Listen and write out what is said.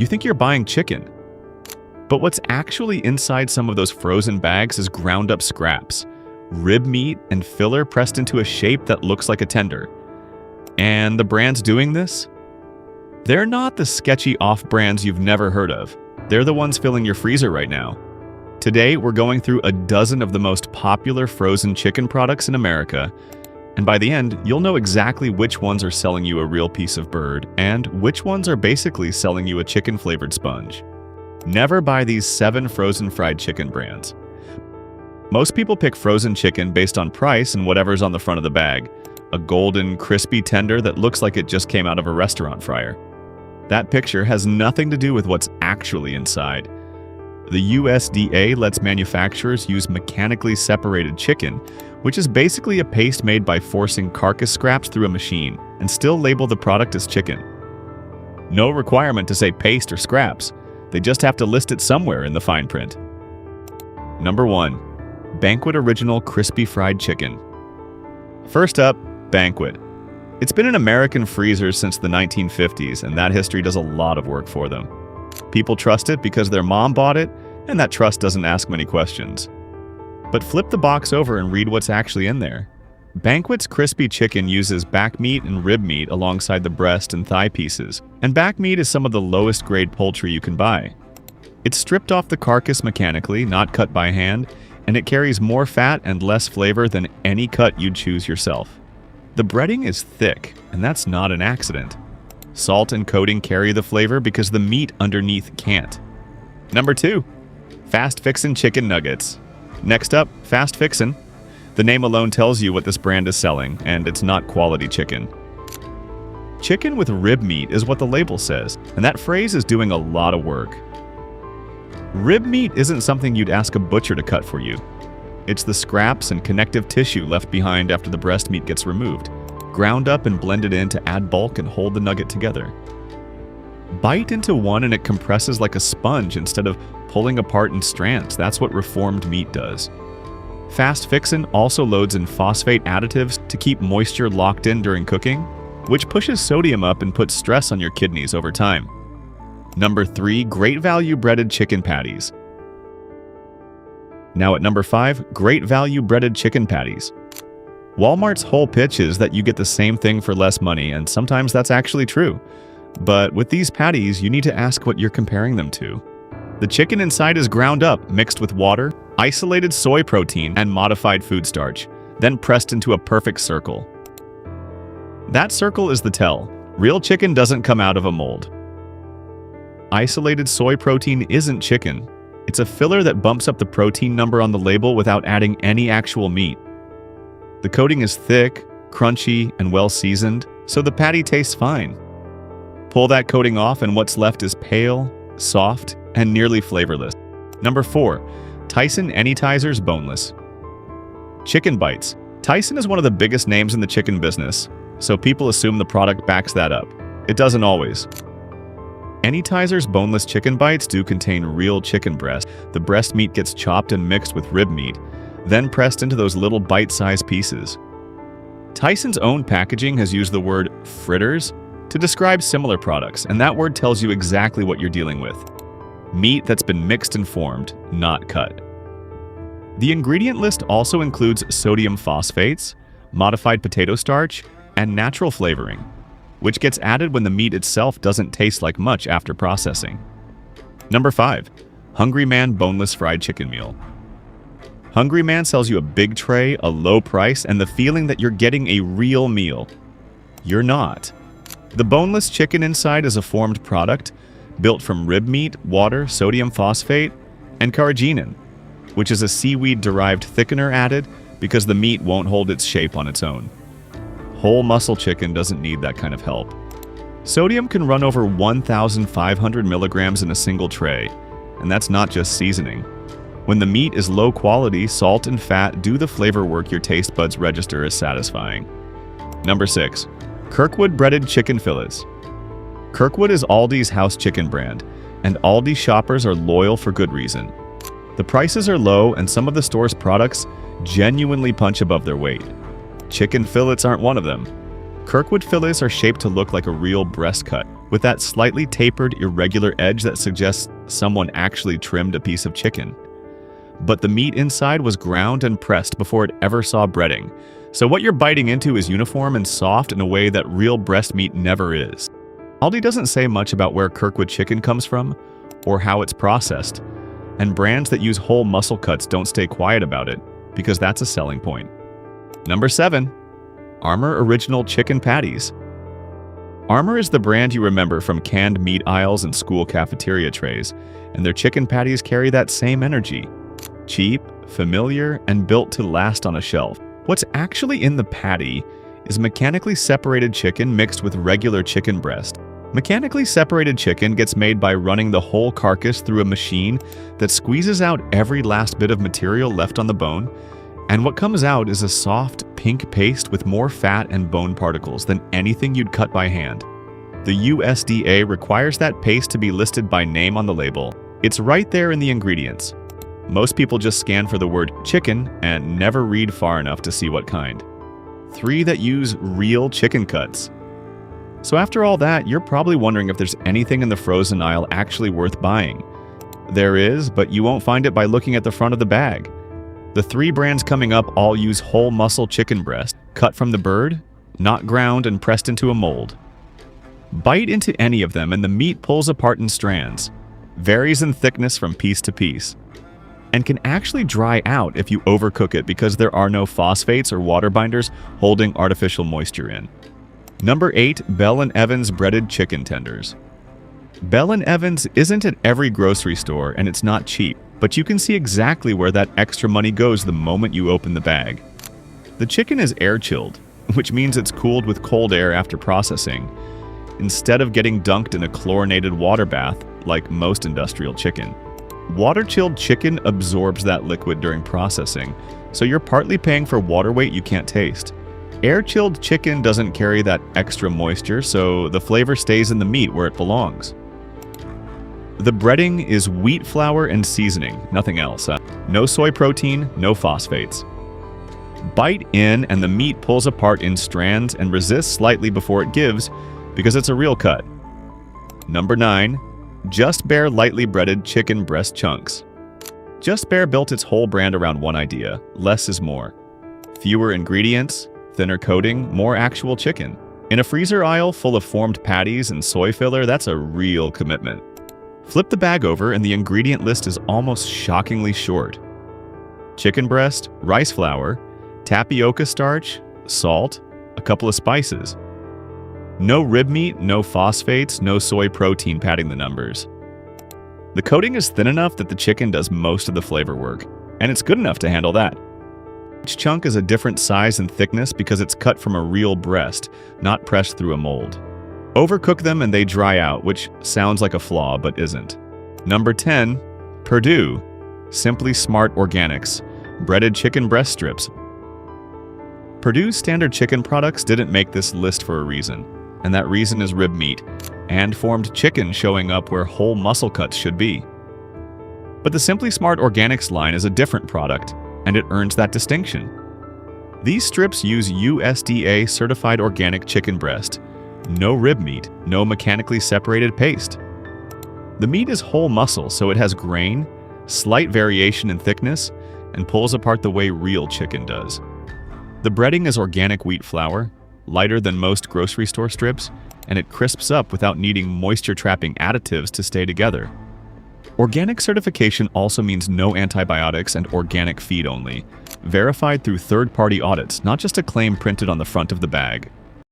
you think you're buying chicken. But what's actually inside some of those frozen bags is ground up scraps, rib meat and filler pressed into a shape that looks like a tender. And the brands doing this? They're not the sketchy off-brands you've never heard of. They're the ones filling your freezer right now. Today, we're going through a dozen of the most popular frozen chicken products in America, and by the end, you'll know exactly which ones are selling you a real piece of bird and which ones are basically selling you a chicken-flavored sponge. Never buy these 7 frozen fried chicken brands. Most people pick frozen chicken based on price and whatever's on the front of the bag, a golden, crispy tender that looks like it just came out of a restaurant fryer. That picture has nothing to do with what's actually inside. The USDA lets manufacturers use mechanically separated chicken, which is basically a paste made by forcing carcass scraps through a machine, and still label the product as chicken. No requirement to say paste or scraps. They just have to list it somewhere in the fine print. Number 1. Banquet Original Crispy Fried Chicken. First up, Banquet. It's been in American freezers since the 1950s, and that history does a lot of work for them. People trust it because their mom bought it, and that trust doesn't ask many questions. But flip the box over and read what's actually in there. Banquet's crispy chicken uses back meat and rib meat alongside the breast and thigh pieces, and back meat is some of the lowest grade poultry you can buy. It's stripped off the carcass mechanically, not cut by hand, and it carries more fat and less flavor than any cut you'd choose yourself. The breading is thick, and that's not an accident. Salt and coating carry the flavor because the meat underneath can't. Number 2. Fast Fixin' Chicken Nuggets. Next up, Fast Fixin'. The name alone tells you what this brand is selling, and it's not quality chicken. Chicken with rib meat is what the label says, and that phrase is doing a lot of work. Rib meat isn't something you'd ask a butcher to cut for you. It's the scraps and connective tissue left behind after the breast meat gets removed, ground up and blended in to add bulk and hold the nugget together. Bite into one and it compresses like a sponge instead of pulling apart in strands. That's what reformed meat does. Fast Fixin' also loads in phosphate additives to keep moisture locked in during cooking, which pushes sodium up and puts stress on your kidneys over time. Number 3, Great Value Breaded Chicken Patties. Now at number 5, Great Value Breaded Chicken Patties. Walmart's whole pitch is that you get the same thing for less money, and sometimes that's actually true. But with these patties, you need to ask what you're comparing them to. The chicken inside is ground up, mixed with water, isolated soy protein, and modified food starch, then pressed into a perfect circle. That circle is the tell. Real chicken doesn't come out of a mold. Isolated soy protein isn't chicken. It's a filler that bumps up the protein number on the label without adding any actual meat. The coating is thick, crunchy, and well-seasoned, so the patty tastes fine. Pull that coating off and what's left is pale, soft, and nearly flavorless. Number 4. Tyson Anytizers Boneless. Chicken bites. Tyson is one of the biggest names in the chicken business, so people assume the product backs that up. It doesn't always. Anytizers boneless chicken bites do contain real chicken breast. The breast meat gets chopped and mixed with rib meat, then pressed into those little bite-sized pieces. Tyson's own packaging has used the word fritters to describe similar products, and that word tells you exactly what you're dealing with. Meat that's been mixed and formed, not cut. The ingredient list also includes sodium phosphates, modified potato starch, and natural flavoring, which gets added when the meat itself doesn't taste like much after processing. Number 5. Hungry Man Boneless Fried Chicken Meal. Hungry Man sells you a big tray, a low price, and the feeling that you're getting a real meal. You're not. The boneless chicken inside is a formed product built from rib meat, water, sodium phosphate, and carrageenan, which is a seaweed-derived thickener added because the meat won't hold its shape on its own. Whole muscle chicken doesn't need that kind of help. Sodium can run over 1,500 milligrams in a single tray, and that's not just seasoning. When the meat is low quality, salt and fat do the flavor work your taste buds register as satisfying. Number 6. Kirkwood Breaded Chicken Fillets. Kirkwood is Aldi's house chicken brand, and Aldi shoppers are loyal for good reason. The prices are low, and some of the store's products genuinely punch above their weight. Chicken fillets aren't one of them. Kirkwood fillets are shaped to look like a real breast cut, with that slightly tapered, irregular edge that suggests someone actually trimmed a piece of chicken. But the meat inside was ground and pressed before it ever saw breading, so what you're biting into is uniform and soft in a way that real breast meat never is. Aldi doesn't say much about where Kirkwood chicken comes from or how it's processed, and brands that use whole muscle cuts don't stay quiet about it, because that's a selling point. Number 7. Armour Original Chicken Patties. Armour is the brand you remember from canned meat aisles and school cafeteria trays, and their chicken patties carry that same energy. Cheap, familiar, and built to last on a shelf. What's actually in the patty is mechanically separated chicken mixed with regular chicken breast. Mechanically separated chicken gets made by running the whole carcass through a machine that squeezes out every last bit of material left on the bone, and what comes out is a soft, pink paste with more fat and bone particles than anything you'd cut by hand. The USDA requires that paste to be listed by name on the label. It's right there in the ingredients. Most people just scan for the word chicken and never read far enough to see what kind. 3 that use real chicken cuts. So after all that, you're probably wondering if there's anything in the frozen aisle actually worth buying. There is, but you won't find it by looking at the front of the bag. The 3 brands coming up all use whole muscle chicken breast, cut from the bird, not ground and pressed into a mold. Bite into any of them and the meat pulls apart in strands, varies in thickness from piece to piece, and can actually dry out if you overcook it because there are no phosphates or water binders holding artificial moisture in. Number 8. Bell & Evans Breaded Chicken Tenders. Bell & Evans isn't at every grocery store and it's not cheap, but you can see exactly where that extra money goes the moment you open the bag. The chicken is air-chilled, which means it's cooled with cold air after processing, instead of getting dunked in a chlorinated water bath like most industrial chicken. Water-chilled chicken absorbs that liquid during processing, so you're partly paying for water weight you can't taste. Air-chilled chicken doesn't carry that extra moisture, so the flavor stays in the meat where it belongs. The breading is wheat flour and seasoning, nothing else. No soy protein, no phosphates. Bite in and the meat pulls apart in strands and resists slightly before it gives because it's a real cut. Number 9. Just Bare Lightly Breaded Chicken Breast Chunks. Just Bare built its whole brand around one idea: less is more. Fewer ingredients, thinner coating, more actual chicken. In a freezer aisle full of formed patties and soy filler, that's a real commitment. Flip the bag over and the ingredient list is almost shockingly short. Chicken breast, rice flour, tapioca starch, salt, a couple of spices. No rib meat, no phosphates, no soy protein padding the numbers. The coating is thin enough that the chicken does most of the flavor work, and it's good enough to handle that. Each chunk is a different size and thickness because it's cut from a real breast, not pressed through a mold. Overcook them and they dry out, which sounds like a flaw but isn't. Number 10. Perdue Simply Smart Organics Breaded Chicken Breast Strips. Perdue's standard chicken products didn't make this list for a reason, and that reason is rib meat and formed chicken showing up where whole muscle cuts should be. But the Simply Smart Organics line is a different product, and it earns that distinction. These strips use USDA certified organic chicken breast, no rib meat, no mechanically separated paste. The meat is whole muscle, so it has grain, slight variation in thickness, and pulls apart the way real chicken does. The breading is organic wheat flour, lighter than most grocery store strips, and it crisps up without needing moisture-trapping additives to stay together. Organic certification also means no antibiotics and organic feed only, verified through third-party audits, not just a claim printed on the front of the bag.